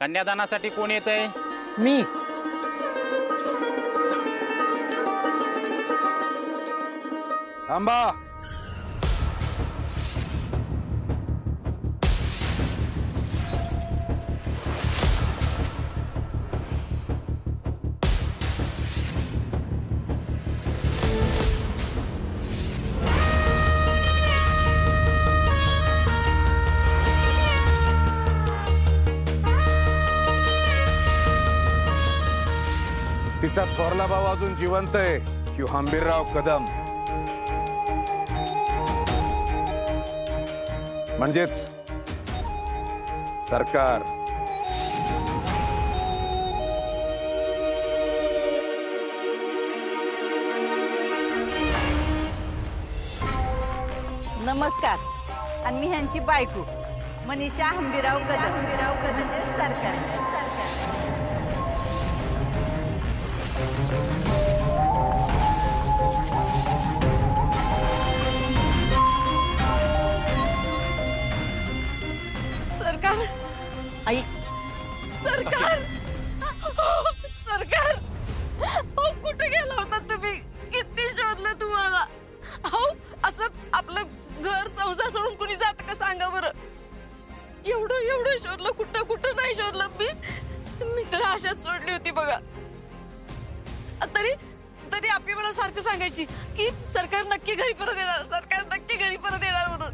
कन्यादानासाठी कोण येतंय? मी. थांबा. तिचा थोरला भाऊ अजून जिवंत आहे की हंबीरराव कदम, म्हणजेच सरकार. नमस्कार. आणि मी ह्यांची बायको मनीषा हंबीरराव कदम. म्हणजे सरकार. सरकार. आई. सरकार. सरकार. हो, कुठे गेला होता तुम्ही? किती शोधलं तुम्हाला? हो, असं आपलं घर संसार सोडून कुणी जात का सांगा बरं? एवढं शोधलं, कुठं नाही शोधलं मी तर आशाच सोडली होती बघा. तरी आपली मला सारखं सांगायची की सरकार नक्की घरी परत येणार म्हणून.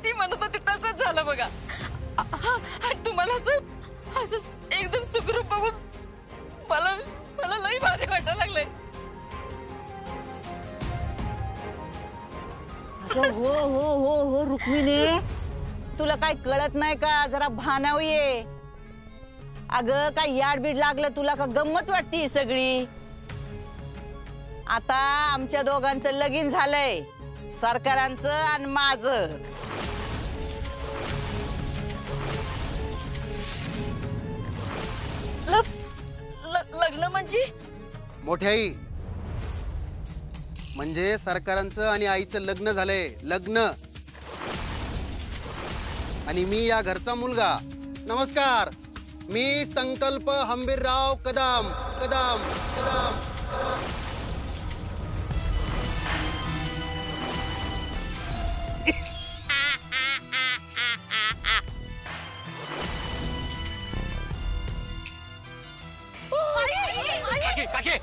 ती म्हणत होती तसंच झालं बघा. आणि तुम्हाला असं एकदम सुखरूप बघून मला लई भारी वाटायला लागलंय. हो रुक्मिणी, तुला काय कळत नाही का? जरा भानाव ये. अगं काय याडबीड लागलं तुला का? गंमत वाटती सगळी. आता आमच्या दोघांचं लगीन झालंय, सरकारांचं आणि माझं. लग्न म्हणजे? मोठी आई म्हणजे सरकारांचं आणि आईचं लग्न झालंय. लग्न. आणि मी या घरचा मुलगा. नमस्कार, मी संकल्प हंबीरराव कदम.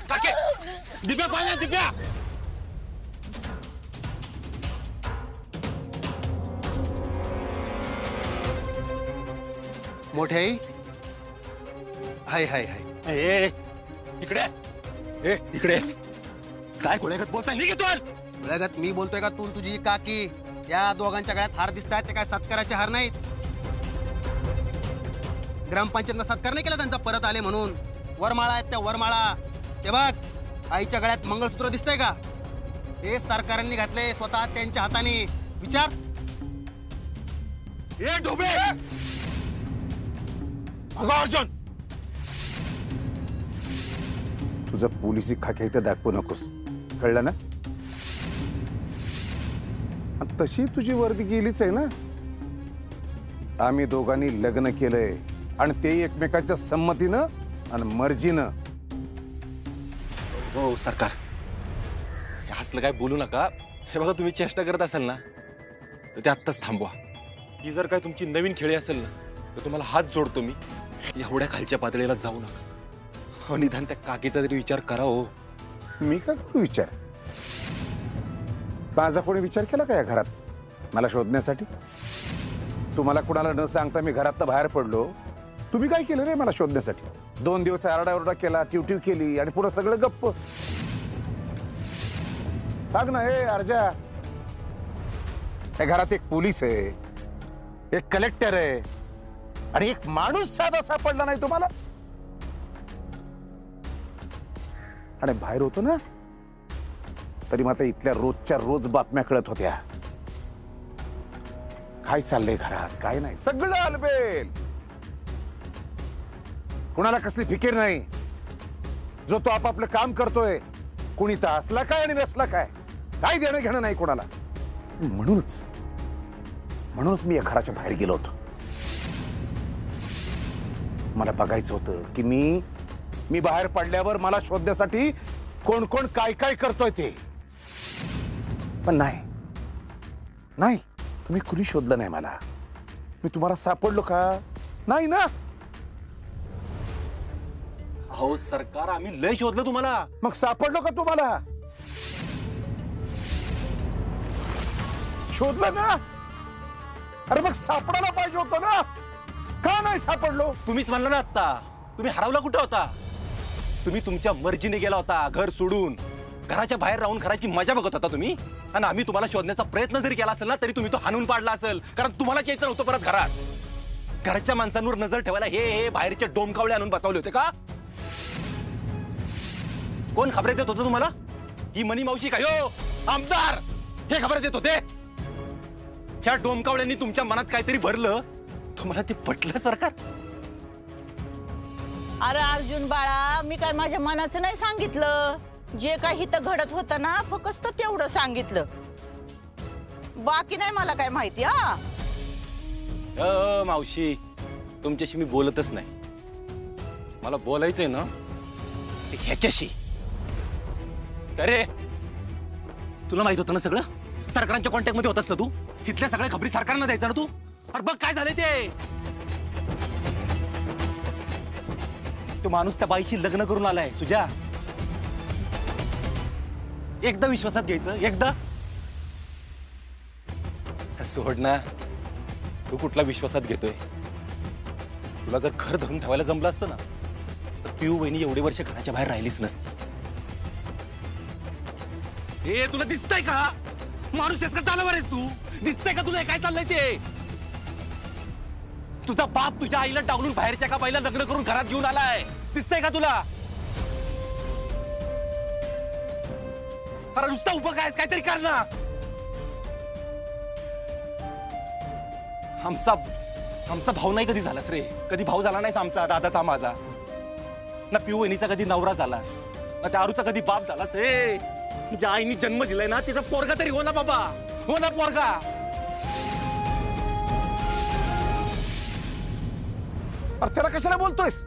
काके दिप्या पाहिजे. दिप्या मोठी आई. हाय. इकडे काय कोळ्यागत बोलताय? निघेतोय. कोळ्यागत मी बोलतोय का तू तुझी काकी? या दोघांच्या गळ्यात हार दिसतात ते काय सत्काराचे हार नाहीत. ग्रामपंचायतनं सत्कार नाही केला त्यांचा परत आले म्हणून. वरमाळा आहेत त्या वरमाळा. ते बघ, आईच्या गळ्यात मंगळसूत्र दिसतंय का? हे सरकारांनी घातले स्वतः त्यांच्या हाताने. विचार. ए ढोबे, अगं अर्जुन, तुझं पोलिसी खाके इथं दाखवू नकोस, कळलं ना? तशी तुझी वर्दी गेलीच आहे ना. आम्ही दोघांनी लग्न केलंय आणि ते एकमेकांच्या संमतीनं आणि मर्जीनं. हो सरकार, हे असलं काय बोलू नका. हे बघा, तुम्ही चेष्टा करत असाल ना तर ते आत्ताच थांबवा. ही जर काय तुमची नवीन खेळी असेल ना तर तुम्हाला हात जोडतो मी. एवढ्या खालच्या पातळीला जाऊ नका. हो, निदान त्या काकीचा तरी विचार करा. हो, मी का करू विचार? माझा कोणी विचार केला का या घरात मला शोधण्यासाठी? तुम्हाला कुणाला न सांगता मी घरातनं बाहेर पडलो. तुम्ही काय केलं रे मला शोधण्यासाठी? 2 दिवस आरडाओरडा केला, टिवटिव केली आणि पुढं सगळं गप्प. सांग ना. हे अर्जा, या घरात एक पोलीस आहे, एक कलेक्टर आहे आणि एक माणूस साधा सापडला नाही तुम्हाला? आणि बाहेर होतो ना तरी मात्र इथल्या रोजच्या रोज बातम्या कळत होत्या. काय चाललंय घरात, काय नाही, सगळं अलबेल. कुणाला कसली फिकीर नाही. जो तो आपापलं काम करतोय. कुणी तर असला काय आणि नसला काय, काय देणं घेणं नाही कोणाला. म्हणूनच मी या घराच्या बाहेर गेलो होतो. मला बघायचं होतं की मी बाहेर पडल्यावर मला शोधण्यासाठी कोण कोण काय काय करतोय ते. पण नाही तुम्ही कुणी शोधलं नाही मला. मी तुम्हाला सापडलो का? नाही ना. अहो सरकार, आम्ही लय शोधलं तुम्हाला. मग सापडलो का तुम्हाला? शोधलं ना. अरे मग सापडायला पाहिजे होतं ना. का नाही सापडलो? तुम्हीच म्हणलं ना आता, तुम्ही हरवला कुठे होता? तुम्ही तुमच्या मर्जीने गेला होता घर सोडून. घराच्या बाहेर राहून घराची मजा बघत होता तुम्ही. आणि आम्ही तुम्हाला शोधण्याचा प्रयत्न जरी केला असेल ना, तरी तुम्ही तो हाणून पाडला असेल. कारण तुम्हाला यायचं नव्हतं परत घरात. घरच्या माणसांवर नजर ठेवायला हे बाहेरचे डोमकावळे आणून बसवले होते का? कोण खबरे देत होतं तुम्हाला? ही मनी मावशी का हो आमदार हे खबरे देत होते? ह्या डोमकावळ्यांनी तुमच्या मनात काहीतरी भरलं, तुम्हाला ते पटलं सरकार? अरे अर्जुन बाळा, मी काय माझ्या मनाचं नाही सांगितलं. जे काही इथं घडत होतं ना, फक्त तेवढं सांगितलं. बाकी नाही मला काय माहिती. हा मावशी, तुमच्याशी मी बोलतच नाही. मला बोलायचंय ना ते ह्याच्याशी. अरे तुला माहित होतं ना सगळं? सरकारांच्या कॉन्टॅक्ट मध्ये होतास ना तू? तिथल्या सगळ्या खबरी सरकारला द्यायचा ना तू? अरे बघ काय झालंय ते. तो माणूस त्या बाईशी लग्न करून आलाय. सुजा, एकदा विश्वासात घ्यायचं. एकदा सोड ना. तू कुठला विश्वासात घेतोय? तुला जर घर धरून ठेवायला जमलं असतं ना, तर पिऊ बहिणी एवढे वर्ष घराच्या बाहेर राहिलीच नसती. हे तुला दिसतंय का? माणूस का चालवर आहेस तू? दिसतंय का तुला काय चाललंय ते? तुझा बाप तुझ्या आईला डावलून बाहेरच्या का बाईला लग्न करून घरात घेऊन आलाय. दिसतंय का तुला? अरे नुसता उभं काय काहीतरी कर ना. आमचा भाऊ नाही कधी झालास रे. कधी भाऊ झाला नाहीस आमचा, दादाचा माझा. ना पिऊ वहिनीचा कधी नवरा झालास, ना त्या आरूचा कधी बाप झालास. रे ज्या आईनी जन्म दिलाय ना, तिचा पोरगा तरी हो ना बाबा. हो ना पोरगा. अरे त्याला कशाला बोलतोयस?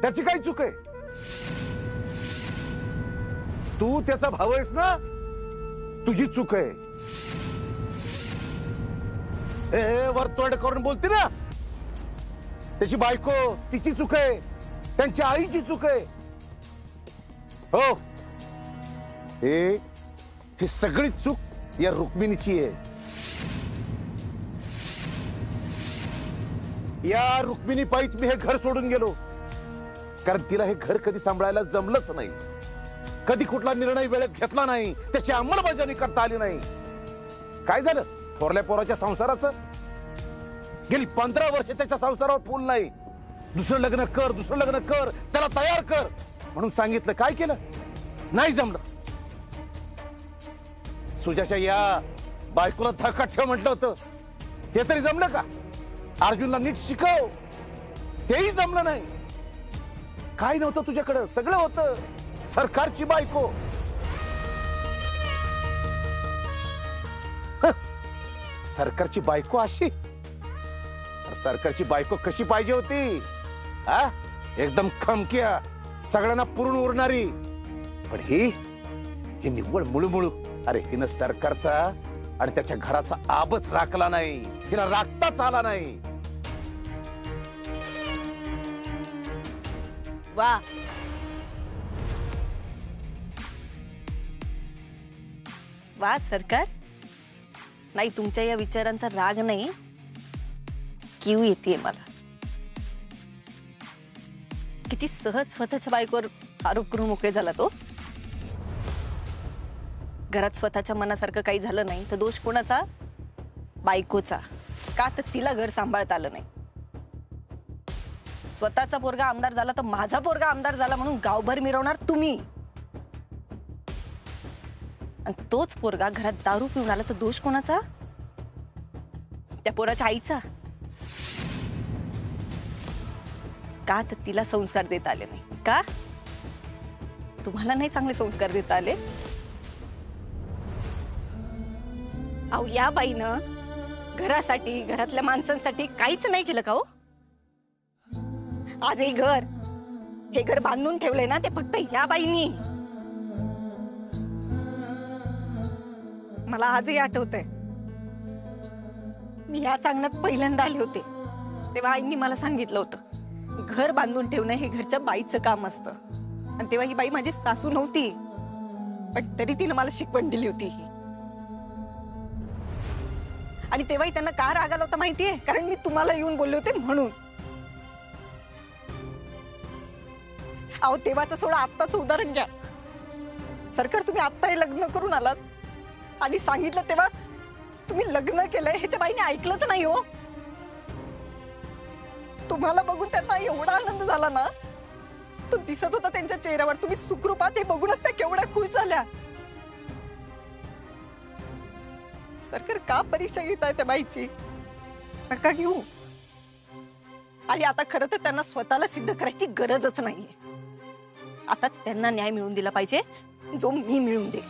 त्याची काही चूक आहे? तू त्याचा भाऊ आहेस ना, तुझी चूक आहे. वरतोड करून बोलते ना. त्याची बायको, तिची चूक आहे. त्यांच्या आईची चूक आहे. हो, ही सगळी चूक या रुक्मिणीची आहे. या रुक्मिणी पायीच मी हे घर सोडून गेलो. कारण तिला हे घर कधी सांभाळायला जमलंच नाही. कधी कुठला निर्णय वेळेत घेतला नाही. त्याची अंमलबजावणी करता आली नाही. काय झालं थोरल्या पोराच्या संसाराचं? गेली 15 वर्ष त्याच्या संसारावर फूल नाही. दुसरं लग्न कर, दुसरं लग्न कर, त्याला तयार कर म्हणून सांगितलं. काय केलं? नाही जमलं. सुजाच्या या बायकोला धक्का ठेव म्हटलं होतं, ते तरी जमलं का? अर्जुनला नीट शिकव, तेही जमलं नाही. काय नव्हतं तुझ्याकडं? सगळं होतं. सरकारची बायको. सरकारची बायको अशी? सरकारची बायको कशी पाहिजे होती? हा, एकदम खमक्या, सगळ्यांना पुरून उरणारी. पण ही निव्वळ मुळमुळू. अरे हिनं सरकारचा आणि त्याच्या घराचा आबच राखला नाही. हिला राखताच आला नाही. वा, वा सरकार. नाही, तुमच्या या विचारांचा राग नाही, कीव येते मला. किती सहज स्वतःच्या बायकोवर आरोप करून मोकळे झाला तो. घरात स्वतःच्या मनासारखं काही झालं नाही तर दोष कोणाचा? बायकोचा. का तर तिला घर सांभाळता आलं नाही. स्वतःचा पोरगा आमदार झाला तर माझा पोरगा आमदार झाला म्हणून गावभर मिरवणार तुम्ही. आणि तोच पोरगा घरात दारू पिऊन आला तर दोष कोणाचा? त्या पोराच्या आईचा. का तर तिला संस्कार देता आले नाही. का तुम्हाला नाही चांगले संस्कार देता आले? अहो या बाईनं घरासाठी, घरातल्या माणसांसाठी काहीच नाही केलं का हो? आज हे घर बांधून ठेवलंय ना ते फक्त या बाईनी. मला आजही आठवतंय, मी या चांगल्यात पहिल्यांदा आले होते तेव्हा आईंनी मला सांगितलं होतं, घर बांधून ठेवणं हे घरच्या बाईचं काम असतं. आणि तेव्हा ही बाई माझी सासू नव्हती, पण तरी तिने मला शिकवण दिली होती ही. आणि तेव्हाही त्यांना का राग आला होता माहितीये? कारण मी तुम्हाला येऊन बोलले होते म्हणून. अहो तेव्हाचं सोडा, आत्ताचं उदाहरण घ्या. सरकार, तुम्ही आत्ता हे लग्न करून आलात आणि सांगितलं तेव्हा तुम्ही लग्न केलंय हे त्या बाईने ऐकलंच नाही हो. तुम्हाला बघून त्यांना एवढा आनंद झाला ना, तो दिसत होता त्यांच्या चेहऱ्यावर. तुम्ही सुखरूपात हे बघूनच त्या केवढ्या खुश झाल्या. सरकार, का परीक्षा घेताय त्या बाईची? नका घेऊ. आणि आता खरं तर त्यांना स्वतःला सिद्ध करायची गरजच नाहीये. आता त्यांना न्याय मिळवून दिला पाहिजे, जो मी मिळवून दे.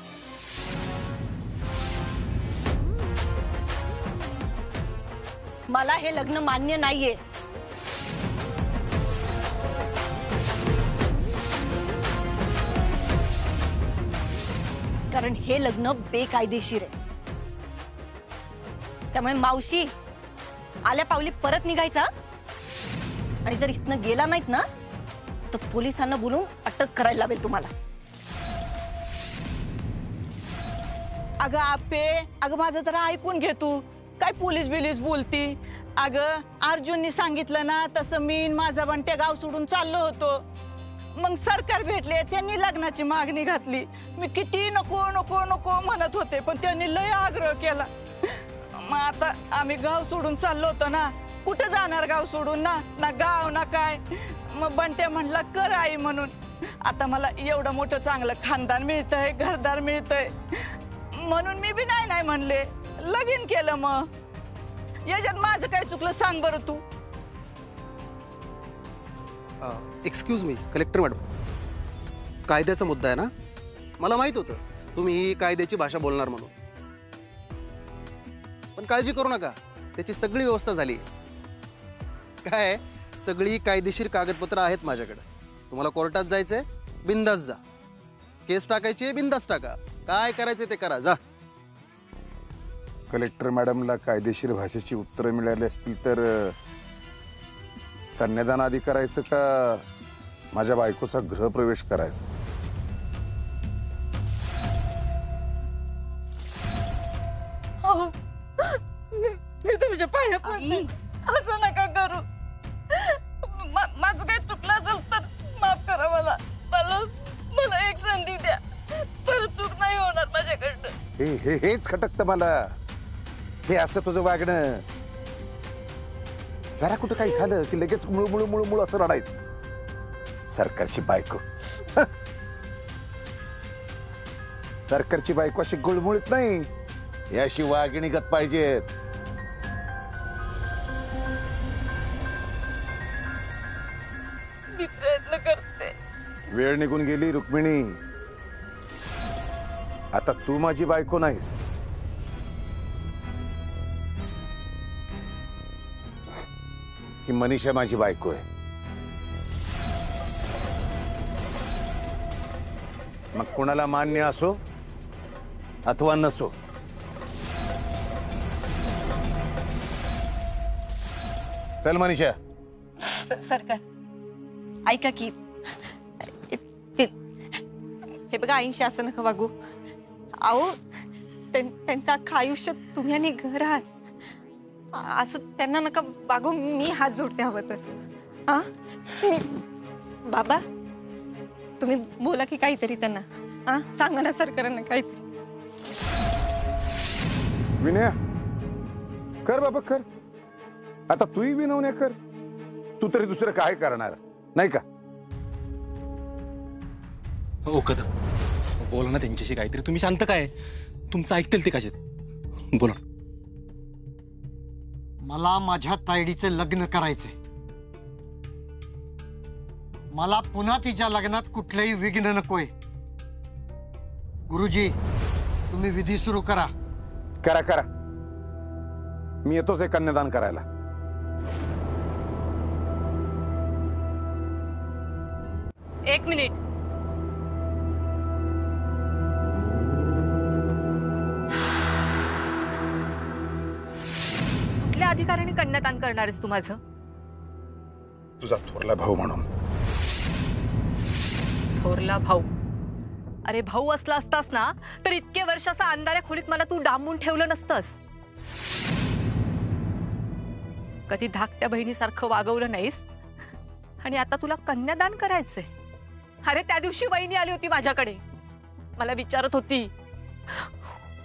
मला हे लग्न मान्य नाहीये. कारण हे लग्न बेकायदेशीर आहे. त्यामुळे मावशी, आल्या पावली परत निघायचा. आणि जर इथनं गेला नाहीत ना तर पोलिसांना बोलून अटक करायला लावेल तुम्हाला. अगं आपे, अगं माझं तर ऐकून घे तू. काय पोलीस बिलीस बोलती? अगं अर्जुननी सांगितलं ना तसं मी माझा बंट्या गाव सोडून चाललो होतो. मग सरकार भेटले, त्यांनी लग्नाची मागणी घातली. मी किती नको नको नको म्हणत होते, पण त्यांनी लय आग्रह केला. मग आता आम्ही गाव सोडून चाललो होतो ना. कुठं जाणार गाव सोडून? ना गाव ना काय. मग बंट्या म्हणला कर आई म्हणून. आता मला एवढं मोठं चांगलं खानदान मिळतंय, घरदार मिळतंय म्हणून मी बी नाही म्हणले, लगीन केलं. मग याच्यात माझं काय चुकलं सांग बरं तू? एक्सक्यूज मी कलेक्टर मॅडम, कायद्याचा मुद्दा आहे ना. मला माहित होतं तुम्ही ही कायद्याची भाषा बोलणार म्हणून, पण काळजी करू नका, त्याची सगळी व्यवस्था झाली. काय सगळी कायदेशीर कागदपत्र आहेत माझ्याकडे. तुम्हाला कोर्टात जायचंय, बिंदास जा. केस टाकायची आहे, बिंदास टाका. काय करायचं ते करा, जा. कलेक्टर मॅडमला कायदेशीर भाषेची उत्तरं मिळाली असतील तर कन्यादान आधी करायचं का माझ्या बायकोचा गृहप्रवेश करायचा? मी तुमच्या पाया पडते, असं नका करू. माझं काही चुकलं असेल तर माफ करा मला. मला एक संधी द्या, परत चूक नाही होणार माझ्याकडनं. हेच खटकतं मला. हे असं तुझं वागणं. जरा कुठं काही झालं की लगेच मुळमुळ असं रडायचं. सरकारची बायको, सरकारची बायको अशी गुळमुळीत नाही, ही अशी वागिणी गत पाहिजेत. मी प्रयत्न करते. वेळ निघून गेली रुक्मिणी. आता तू माझी बायको नाहीस. ही मनीषा माझी बायको आहे. मग कोणाला मान्य असो अथवा नसो, चल मनीषा. सरकार ऐका की, हे बघा, आईंशी असं नका वागू. अहो त्यांचं अख्खं आयुष्य तुम्ही आणि घर आहात, असं त्यांना नका वागू. मी हात जोडते हवं तर. हा बाबा, तुम्ही बोला की काहीतरी त्यांना. हा सांगा ना सरकारांना काहीतरी. विनया कर बाबा कर. आता तूही विनवण्या कर. तू तरी दुसरं काय करणार नाही का? हो कदम, बोला ना त्यांच्याशी काहीतरी. तुम्ही शांत काय, तुमचं ऐकतील ते कशात? बोला. मला माझ्या तायडीचं लग्न करायचंय. मला पुन्हा तिच्या लग्नात कुठलंही विघ्न नकोय. गुरुजी, तुम्ही विधी सुरू करा. करा करा. मी येतोच हे कन्यादान करायला. एक मिनिट. कुठल्या अधिकाऱ्याने कन्यादान करणार आहेस तू माझं? तुझा थोरला भाऊ म्हणून. थोरला भाऊ? अरे भाऊ असला असतास ना तर इतके वर्ष असा अंधाऱ्या खोलीत मला तू डांबून ठेवलं नसतंस. कधी धाकट्या बहिणीसारखं वागवलं नाहीस आणि आता तुला कन्यादान करायचंय. अरे त्या दिवशी वहिनी आली होती माझ्याकडे, मला विचारत होती,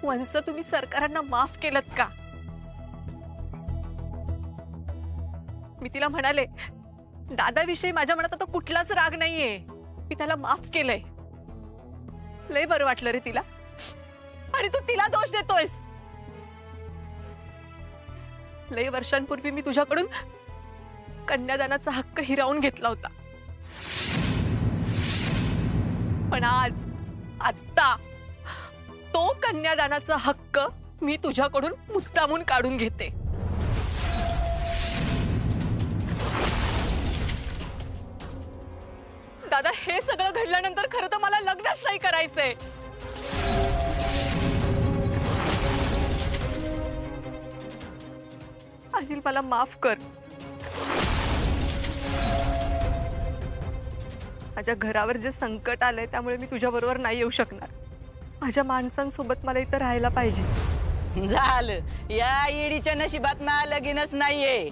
वंश तुम्ही सरकारांना माफ केलत का? मी तिला म्हणाले, दादाविषयी माझ्या मनात आता कुठलाच राग नाहीये, मी त्याला माफ केलंय. लय बरं वाटलं रे तिला. आणि तू तिला दोष देतोयस. लय वर्षांपूर्वी मी तुझ्याकडून कन्यादानाचा हक्क हिरावून घेतला होता, पण आता तो कन्यादानाचा हक्क मी तुझ्याकडून मुद्दामून काढून घेते. दादा, हे सगळं घडल्यानंतर खरं तर मला लग्नच नाही करायचंय. अनिल, मला माफ कर. माझ्या घरावर जे संकट आलंय त्यामुळे मी तुझ्या बरोबर नाही येऊ शकणार. माझ्या माणसांसोबत मला इथं राहायला पाहिजे. झालं, या ईडीच्या नशिबात ना लगीनच नाहीये.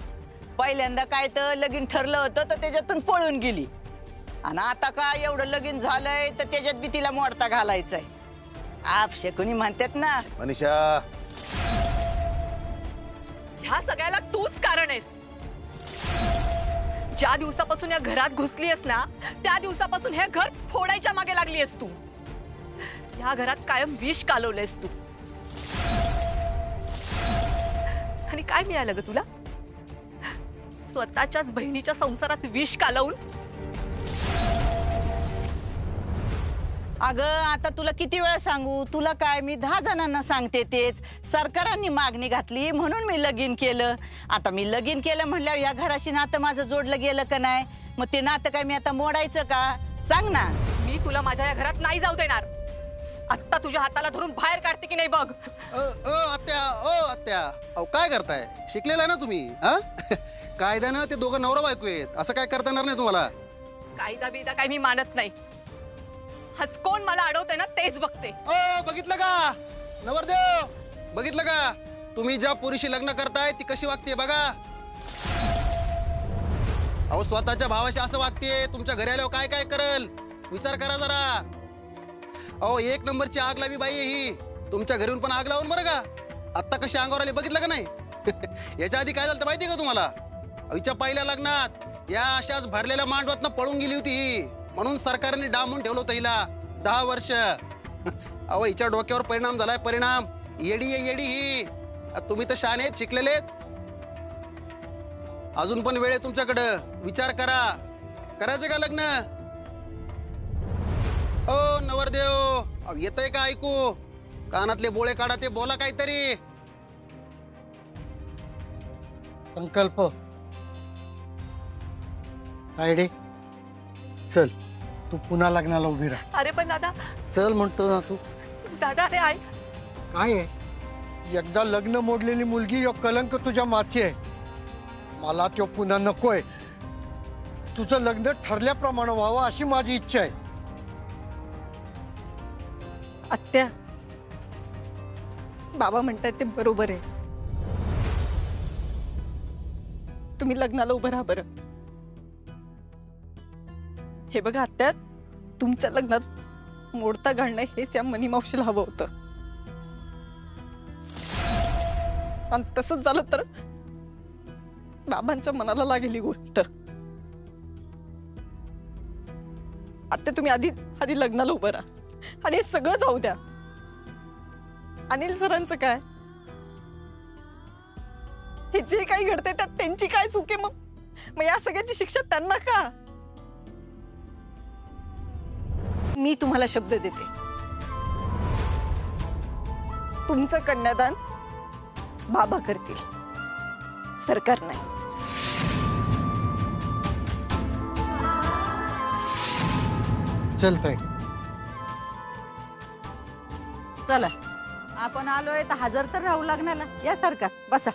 पहिल्यांदा काय तर लगीन ठरलं होतं तर त्याच्यातून पळून गेली, आणि आता काय एवढं लगीन झालंय तर त्याच्यात बी तिला मोडता घालायचंय. आपशे कोणी म्हणतात ना. मनीषा, ह्या सगळ्याला तूच कारण आहेस. ज्या दिवसापासून या घरात घुसली आहेस ना त्या दिवसापासून हे घर फोडायच्या मागे लागली आहेस तू. या घरात कायम विष कालवलंयस तू. आणि काय मिळालं ग तुला? स्वतःच्याच बहिणीच्या संसारात विष कालवून. अगं, आता तुला किती वेळा सांगू? तुला काय, मी 10 जणांना सांगते तेच. सरकारांनी मागणी घातली म्हणून मी लगीन केलं. आता मी लगीन केलं म्हणल्यावर या घराशी नातं माझं जोडलं गेलं का नाही? मग ते नातं काय मी आता मोडायचं का? सांग ना. मी तुला माझ्या या घरात नाही जाऊ देणार. आता तुझ्या हाताला धरून बाहेर काढते की नाही बघ. आत्या, आत्या, अहो काय करताय? शिकलेला ना तुम्ही? हा कायद्यानं ते दोघं नवरा बायको आहेत, असं काय करता येणार नाही तुम्हाला. कायदा बिदा काय मी मानत नाही. हाच कोण मला अडवतंय ना तेच बघते. बघितलं का नवरदेव? बघितलं का तुम्ही ज्या पुरुषी लग्न करताय ती कशी वागते बघा. अहो स्वतःच्या भावाशी असं वागते, तुमच्या घरी आल्यावर काय काय करल विचार करा जरा. अहो 1 नंबरची आग लावी बाई ही. तुमच्या घरून पण आग लावून बरं का. आत्ता कशी अंगावर आली बघितलं का नाही? याच्या आधी काय झालं माहितीये का तुम्हाला? हिच्या पहिल्या लग्नात या अशाच भरलेल्या मांडवातनं पळून गेली होती ही, म्हणून सरकारने डांबून ठेवलं होतं हिला 10 वर्ष. अहो हिच्या डोक्यावर परिणाम झालाय, परिणाम. येडी आहे येडी ही. तुम्ही तर शहाणे आहेत, शिकलेले आहेत. अजून पण वेळ आहे तुमच्याकडं, विचार करा. करायचं का लग्न? ओ नवरदेव, येतंय का ऐकू? कानातले बोळे काढा, ते बोला काहीतरी. संकल्प तायडे, चल तू पुन्हा लग्नाला उभी राहा. अरे पण दादा. चल म्हणतो ना तू. दादा, अरे ऐक. काय आहे, एकदा लग्न मोडलेली मुलगी यो कलंक तुझ्या माथी आहे. मला तो पुन्हा नकोय. तुझं लग्न ठरल्याप्रमाणे व्हावं अशी माझी इच्छा आहे. आत्या, बाबा म्हणतात ते बरोबर आहे. तुम्ही लग्नाला उभं राहा बरं. हे बघा आत्या, तुमच्या लग्नात मोडता घालणं हेच या मनी मावशीला हवं होतं, आणि तसंच झालं तर बाबांच्या मनाला लागेल ही गोष्ट. आत्या, तुम्ही आधी लग्नाला उभं राहा आणि हे सगळं जाऊ द्या. अनिल सरांचं काय? हे जे काही घडते त्यात त्यांची काय चूक आहे? मग या सगळ्याची शिक्षा त्यांना का? मी तुम्हाला शब्द देते, तुमचं कन्यादान बाबा करतील, सरकार नाही. चलतंय. चला आपण आलोय तर हजर तर राहू लागणार ना. या सरकार बसा.